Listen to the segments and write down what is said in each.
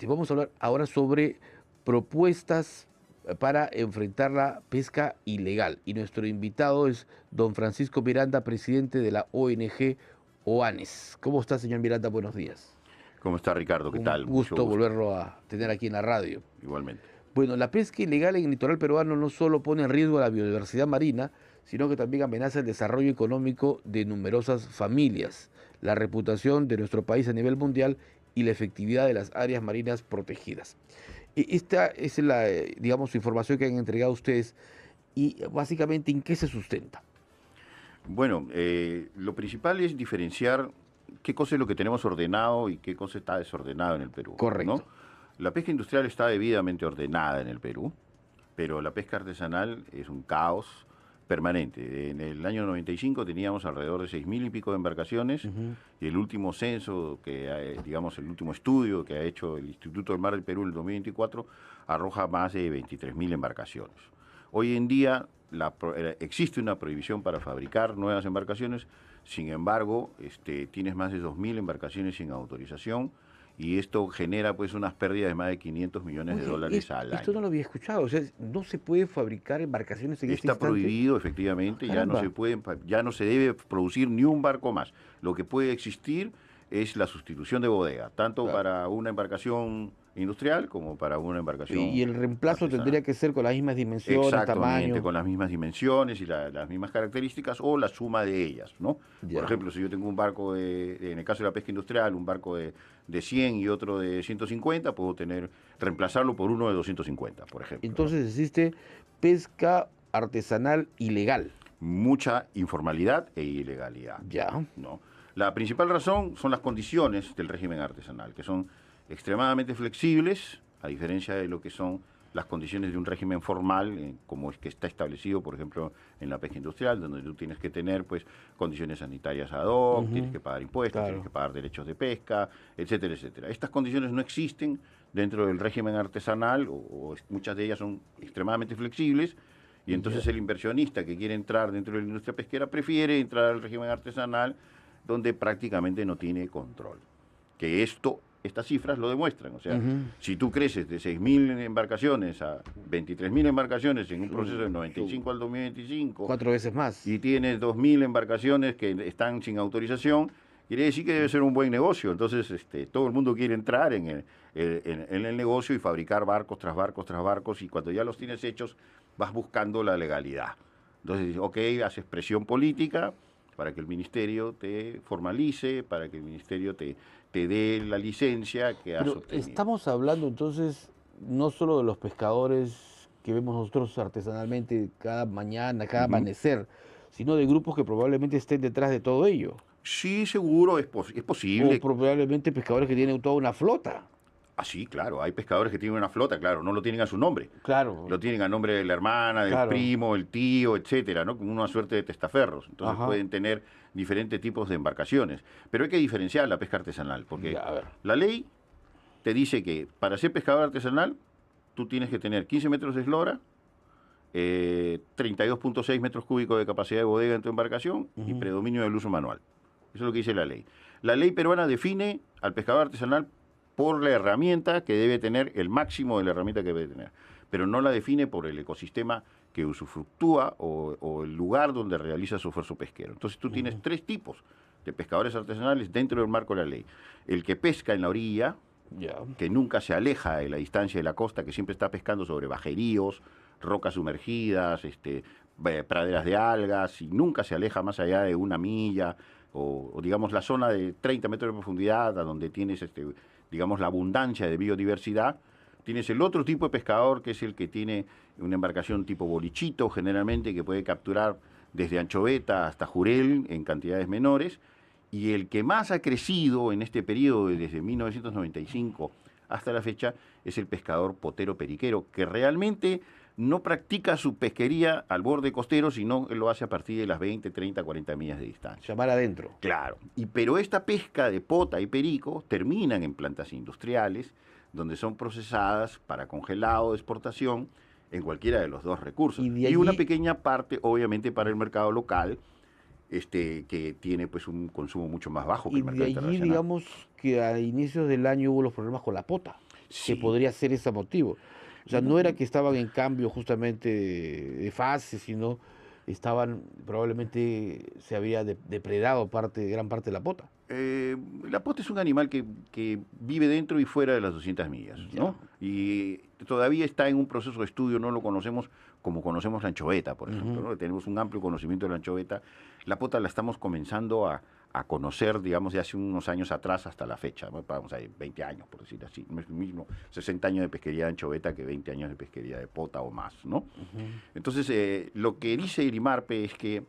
Te vamos a hablar ahora sobre propuestas para enfrentar la pesca ilegal. Y nuestro invitado es don Francisco Miranda, presidente de la ONG OANES. ¿Cómo está, señor Miranda? Buenos días. ¿Cómo está, Ricardo? ¿Qué Un tal? Mucho gusto gusto. volverlo a tener aquí en la radio. Igualmente. Bueno, la pesca ilegal en el litoral peruano no solo pone en riesgo a la biodiversidad marina, sino que también amenaza el desarrollo económico de numerosas familias, la reputación de nuestro país a nivel mundial y la efectividad de las áreas marinas protegidas. Esta es la, digamos, información que han entregado ustedes y básicamente ¿en qué se sustenta? Bueno, lo principal es diferenciar qué cosa es lo que tenemos ordenado y qué cosa está desordenado en el Perú, ¿no? Correcto. La pesca industrial está debidamente ordenada en el Perú, pero la pesca artesanal es un caos permanente. En el año 95 teníamos alrededor de 6.000 y pico de embarcaciones Ujú. y el último censo, digamos, el último estudio que ha hecho el Instituto del Mar del Perú en el 2024 arroja más de 23.000 embarcaciones. Hoy en día existe una prohibición para fabricar nuevas embarcaciones, sin embargo, tienes más de 2.000 embarcaciones sin autorización y esto genera pues unas pérdidas de más de 500 millones de Oye, dólares al esto no año. lo había escuchado, o sea, no se puede fabricar embarcaciones en este Está instante. prohibido, Ah, efectivamente, caramba. ya no se debe producir ni un barco más. Lo que puede existir es la sustitución de bodega, tanto Claro. para una embarcación industrial como para una Y embarcación el reemplazo artesanal. tendría que ser con las mismas dimensiones, Exactamente, tamaño. con las mismas dimensiones y las mismas características o la suma de ellas, ¿no? Por Ya. ejemplo, si yo tengo un barco en el caso de la pesca industrial, un barco de 100 y otro de 150, puedo reemplazarlo por uno de 250, por ejemplo, ¿no? Entonces existe pesca artesanal ilegal. Mucha informalidad e ilegalidad, Ya. ¿no? La principal razón son las condiciones del régimen artesanal, que son extremadamente flexibles, a diferencia de lo que son las condiciones de un régimen formal, como es que está establecido, por ejemplo, en la pesca industrial, donde tú tienes que tener pues condiciones sanitarias ad hoc, tienes Ujú. que pagar impuestos, tienes Claro. que pagar derechos de pesca, etcétera, etcétera. Estas condiciones no existen dentro del régimen artesanal, muchas de ellas son extremadamente flexibles, y Ya. entonces el inversionista que quiere entrar dentro de la industria pesquera prefiere entrar al régimen artesanal, donde prácticamente no tiene control. Que estas cifras lo demuestran. O sea, Ujú. si tú creces de 6.000 embarcaciones a 23.000 embarcaciones en un proceso de Su 95 al 2025 cuatro veces más. y tienes 2.000 embarcaciones que están sin autorización, quiere decir que debe ser un buen negocio. Entonces, todo el mundo quiere entrar en el negocio y fabricar barcos tras barcos tras barcos, y cuando ya los tienes hechos, vas buscando la legalidad. Entonces, ok, haces presión política para que el ministerio te formalice, para que el ministerio te dé la licencia que has Pero obtenido. estamos hablando entonces no solo de los pescadores que vemos nosotros artesanalmente cada mañana, cada Ujú. amanecer, sino de grupos que probablemente estén detrás de todo ello. Sí, seguro, es O posible. probablemente pescadores que tienen toda una flota. Ah, sí, claro, hay pescadores que tienen una flota, claro, no lo tienen a su nombre. Claro, Lo tienen a nombre de la hermana, del claro. primo, el tío, etcétera, ¿no? Como una suerte de testaferros. Entonces Ajá. pueden tener diferentes tipos de embarcaciones. Pero hay que diferenciar la pesca artesanal, porque Ya, a ver. la ley te dice que para ser pescador artesanal tú tienes que tener 15 metros de eslora, 32,6 metros cúbicos de capacidad de bodega en tu embarcación y Ujú. predominio del uso manual. Eso es lo que dice la ley. La ley peruana define al pescador artesanal por la herramienta que debe tener, el máximo de la herramienta que debe tener, pero no la define por el ecosistema que usufructúa o el lugar donde realiza su esfuerzo pesquero. Entonces tú tienes Ujú. tres tipos de pescadores artesanales dentro del marco de la ley. El que pesca en la orilla, Ya. que nunca se aleja de la distancia de la costa, que siempre está pescando sobre bajeríos, rocas sumergidas, praderas de algas, y nunca se aleja más allá de una milla, o digamos la zona de 30 metros de profundidad, a donde tienes digamos la abundancia de biodiversidad. Tienes el otro tipo de pescador, que es el que tiene una embarcación tipo bolichito, generalmente, que puede capturar desde anchoveta hasta jurel en cantidades menores, y el que más ha crecido en este periodo, desde 1995 hasta la fecha, es el pescador potero periquero, que realmente no practica su pesquería al borde costero, sino que lo hace a partir de las 20, 30, 40 millas de distancia. Llamar adentro. Claro, pero esta pesca de pota y perico terminan en plantas industriales, donde son procesadas para congelado de exportación en cualquiera de los dos recursos. Y de Y una allí, pequeña parte, obviamente, para el mercado local, que tiene pues un consumo mucho más bajo que y el de mercado allí, internacional. digamos que a inicios del año hubo los problemas con la pota. que Sí. podría ser ese motivo. O sea, no era que estaban en cambio justamente de fase, sino estaban, probablemente se había depredado gran parte de la pota. La pota es un animal que vive dentro y fuera de las 200 millas, Ya, ¿no? Y todavía está en un proceso de estudio, no lo conocemos como conocemos la anchoveta, por ejemplo, ujú, ¿no? Tenemos un amplio conocimiento de la anchoveta. La pota la estamos comenzando a conocer, digamos, de hace unos años atrás hasta la fecha, ¿no? Vamos a ver, 20 años, por decir así. No es lo mismo 60 años de pesquería de anchoveta que 20 años de pesquería de pota o más, ¿no? ujú, Entonces, lo que dice el IMARPE es que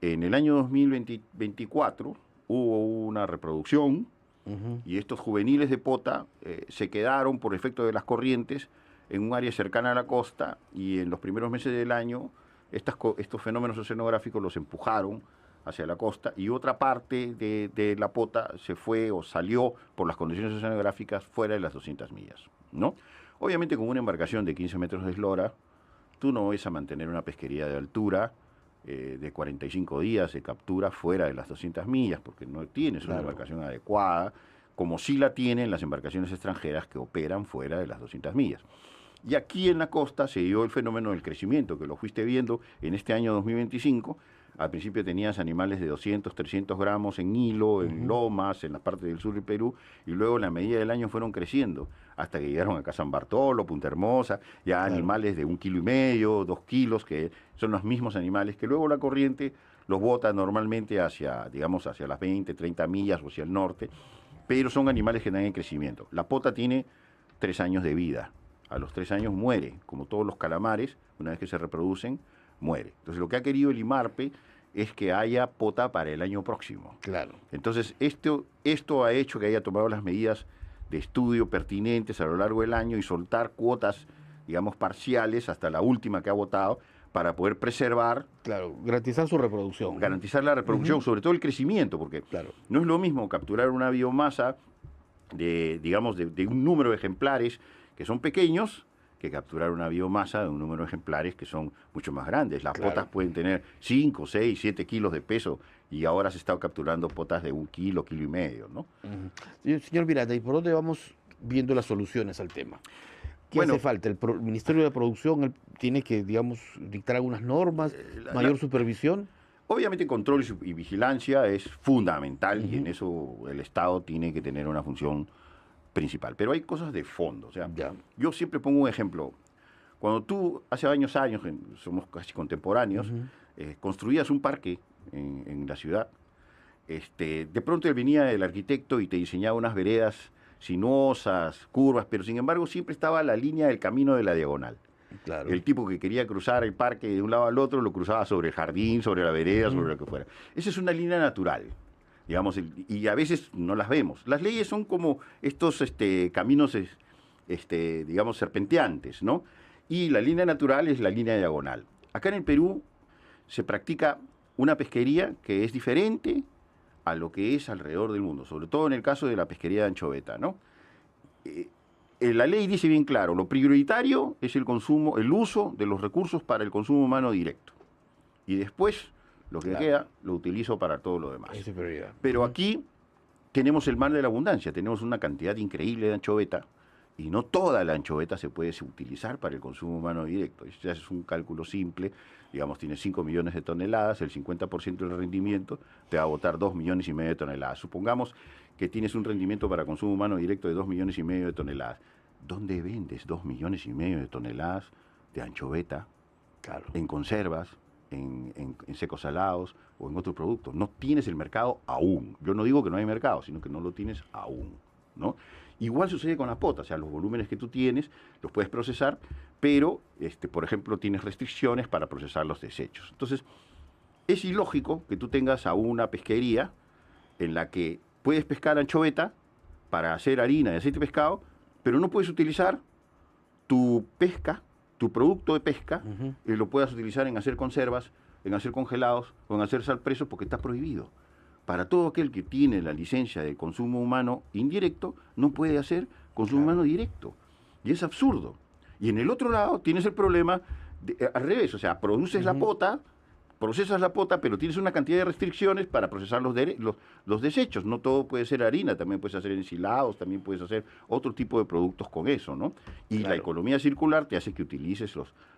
en el año 2024 hubo una reproducción ujú. y estos juveniles de pota se quedaron por efecto de las corrientes en un área cercana a la costa y en los primeros meses del año estos fenómenos oceanográficos los empujaron hacia la costa y otra parte de la pota se fue o salió por las condiciones oceanográficas fuera de las 200 millas, ¿no? Obviamente con una embarcación de 15 metros de eslora, tú no vas a mantener una pesquería de altura de 45 días de captura fuera de las 200 millas, porque no tienes una Claro. embarcación adecuada, como sí la tienen las embarcaciones extranjeras que operan fuera de las 200 millas. Y aquí en la costa se dio el fenómeno del crecimiento, que lo fuiste viendo en este año 2025. Al principio tenías animales de 200, 300 gramos en hilo, en Ujú. lomas, en la parte del sur del Perú, y luego en la medida del año fueron creciendo, hasta que llegaron acá a San Bartolo, Punta Hermosa, ya Claro. animales de 1,5 kilos, 2 kilos, que son los mismos animales que luego la corriente los bota normalmente hacia, digamos, hacia las 20, 30 millas o hacia el norte, pero son animales que están en crecimiento. La pota tiene 3 años de vida. A los 3 años muere, como todos los calamares, una vez que se reproducen, muere. Entonces lo que ha querido el IMARPE es que haya pota para el año próximo. Claro. Entonces esto ha hecho que haya tomado las medidas de estudio pertinentes a lo largo del año y soltar cuotas, digamos, parciales hasta la última que ha votado para poder preservar, Claro, garantizar su reproducción, ¿no? garantizar la reproducción, Ujú. sobre todo el crecimiento, porque Claro. no es lo mismo capturar una biomasa de, digamos, de un número de ejemplares que son pequeños que capturar una biomasa de un número de ejemplares que son mucho más grandes. Las Claro. potas pueden tener 5, 6, 7 kilos de peso y ahora se está capturando potas de 1 kilo, kilo y medio, ¿no? Ujú. Señor Miranda, ¿y por dónde vamos viendo las soluciones al tema? ¿Qué Bueno, hace falta? El Ministerio de Producción tiene que, digamos, dictar algunas normas, mayor supervisión. obviamente control y vigilancia es fundamental y en Ujú. eso el Estado tiene que tener una función principal. Pero hay cosas de fondo. O sea, Ya. yo siempre pongo un ejemplo. Cuando tú, hace años, somos casi contemporáneos, Ujú. construías un parque en la ciudad, de pronto venía el arquitecto y te diseñaba unas veredas sinuosas, curvas, pero sin embargo siempre estaba la línea del camino de la diagonal. Claro. El tipo que quería cruzar el parque de un lado al otro lo cruzaba sobre el jardín, sobre la vereda, Ujú. sobre lo que fuera. Esa es una línea natural, digamos, y a veces no las vemos. Las leyes son como estos caminos, digamos, serpenteantes, ¿no? Y la línea natural es la línea diagonal. Acá en el Perú se practica una pesquería que es diferente a lo que es alrededor del mundo, sobre todo en el caso de la pesquería de anchoveta, ¿no? Eh, la ley dice bien claro, lo prioritario es el consumo, el uso de los recursos para el consumo humano directo. Y después, lo que Claro. queda, lo utilizo para todo lo demás. Esa es prioridad. Pero Ujú. aquí tenemos el mar de la abundancia, tenemos una cantidad increíble de anchoveta y no toda la anchoveta se puede utilizar para el consumo humano directo. Si haces un cálculo simple, digamos, tienes 5 millones de toneladas, el 50% del rendimiento te va a botar 2,5 millones de toneladas. Supongamos que tienes un rendimiento para consumo humano directo de 2,5 millones de toneladas. ¿Dónde vendes 2,5 millones de toneladas de anchoveta Claro. en conservas, en secos salados o en otros productos? No tienes el mercado aún. Yo no digo que no hay mercado, sino que no lo tienes aún, ¿no? Igual sucede con la pota, o sea, los volúmenes que tú tienes los puedes procesar, pero, por ejemplo, tienes restricciones para procesar los desechos. Entonces, es ilógico que tú tengas a una pesquería en la que puedes pescar anchoveta para hacer harina de aceite de pescado, pero no puedes utilizar tu pesca, tu producto de pesca, Ujú. y lo puedas utilizar en hacer conservas, en hacer congelados o en hacer sal preso porque está prohibido. Para todo aquel que tiene la licencia de consumo humano indirecto, no puede hacer consumo Claro. humano directo. Y es absurdo. Y en el otro lado tienes el problema al revés, o sea, produces la Ujú. pota, procesas la pota, pero tienes una cantidad de restricciones para procesar los desechos. No todo puede ser harina, también puedes hacer ensilados, también puedes hacer otro tipo de productos con eso, ¿no? Y Claro. la economía circular te hace que utilices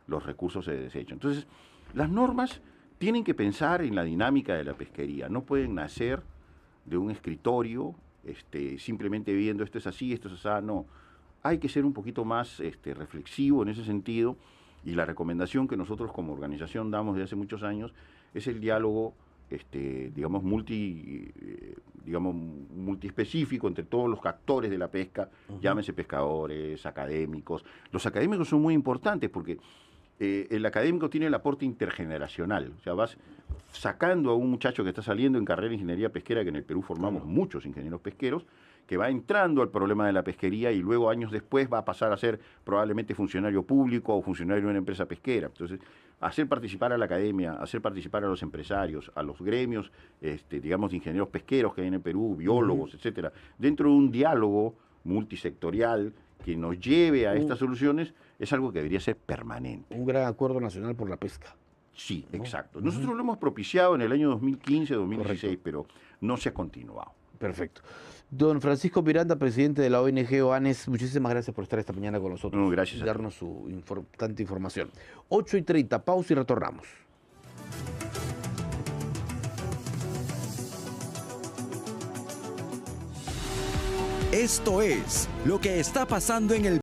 los recursos de desecho. Entonces, las normas tienen que pensar en la dinámica de la pesquería, no pueden nacer de un escritorio, simplemente viendo esto es así, esto es así, no. Hay que ser un poquito más reflexivo en ese sentido, y la recomendación que nosotros como organización damos desde hace muchos años es el diálogo, digamos, multiespecífico entre todos los actores de la pesca, llámese pescadores, académicos. Los académicos son muy importantes porque el académico tiene el aporte intergeneracional, o sea, vas sacando a un muchacho que está saliendo en carrera de ingeniería pesquera, que en el Perú formamos muchos ingenieros pesqueros, que va entrando al problema de la pesquería y luego años después va a pasar a ser probablemente funcionario público o funcionario de una empresa pesquera. Entonces, hacer participar a la academia, hacer participar a los empresarios, a los gremios, digamos, de ingenieros pesqueros que hay en el Perú, biólogos, etcétera, dentro de un diálogo multisectorial que nos lleve a estas soluciones, es algo que debería ser permanente. Un gran acuerdo nacional por la pesca. Sí, exacto. Nosotros lo hemos propiciado en el año 2015, 2016, Correcto. pero no se ha continuado. Perfecto. Don Francisco Miranda, presidente de la ONG OANES, muchísimas gracias por estar esta mañana con nosotros. No, gracias y a ti. darnos su importante información. 8:30, pausa y retornamos. Esto es lo que está pasando en el